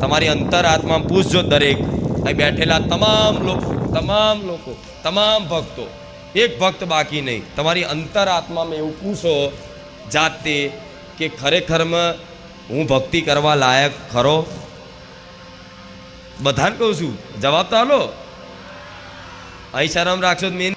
તમારી અંતરાત્મા પૂછજો, દરેક અહીં બેઠેલા તમામ લોકો તમામ ભક્તો, એક ભક્ત બાકી નહીં, તમારી અંતરાત્મામાં એવું પૂછો જાતે કે ખરેખરમાં હું ભક્તિ કરવા લાયક ખરો? બધાને કહું છું, જવાબ તો હાલો. અહીં શરમ રાખશો તો મેં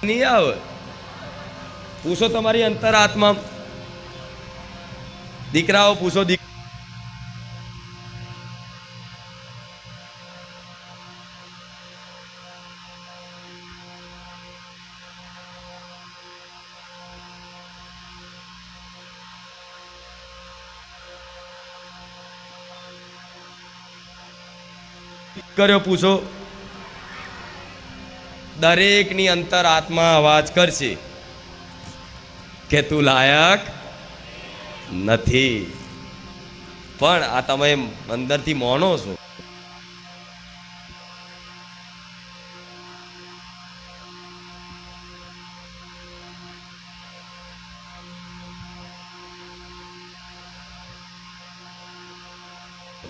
નહીં આવે. પૂછો તમારી અંતરાત્મા, દીકરાઓ પૂછો, કર્યો પૂછો. દરેકની અંતરાત્મા અવાજ કરશે કે તું લાયક નથી, પણ આ તમે અંદરથી માનો છો.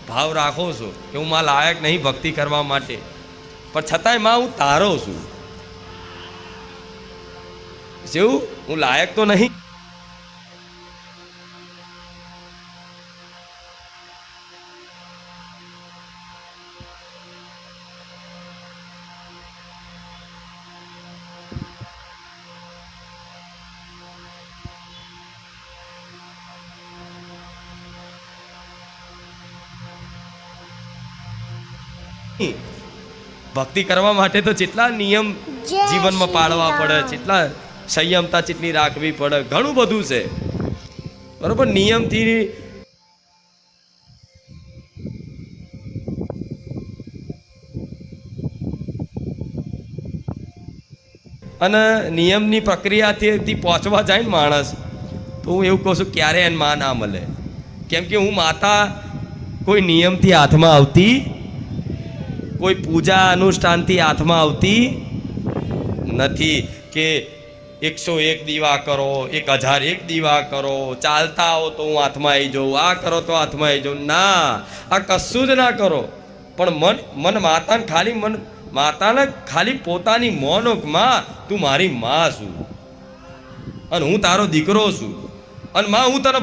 ભાવ રાખો છો કે હું માં લાયક નહીં ભક્તિ કરવા માટે, પણ છતાંય માં હું તારો છું. જેવું હું લાયક તો નહીં. ભક્તિ કરવા માટે તો જેટલા નિયમ જીવનમાં પાળવા પડે, જેટલા સંયમતા જેટલી રાખવી પડે, ઘણું બધું છે, બરોબર. નિયમથી અને નિયમની પ્રક્રિયાથી પહોંચવા જાય ને માણસ, તો હું એવું કહું છું ક્યારે એને માં ના મળે. કેમ કે હું માતા કોઈ નિયમથી હાથમાં આવતી, કોઈ પૂજા અનુષ્ઠાનથી હાથમાં આવતી નથી કે 101 દીવા કરો, 1001 દીવા કરો, ચાલતા આવો તો હું હાથમાં આવી જાઉં, આ કરો તો હાથમાં આવી જાઉં. ના, આ કશું જ ના કરો. પણ માતાને ખાલી પોતાની મોનો, માં તું મારી માં છું અને હું તારો દીકરો છું, અને માં હું તને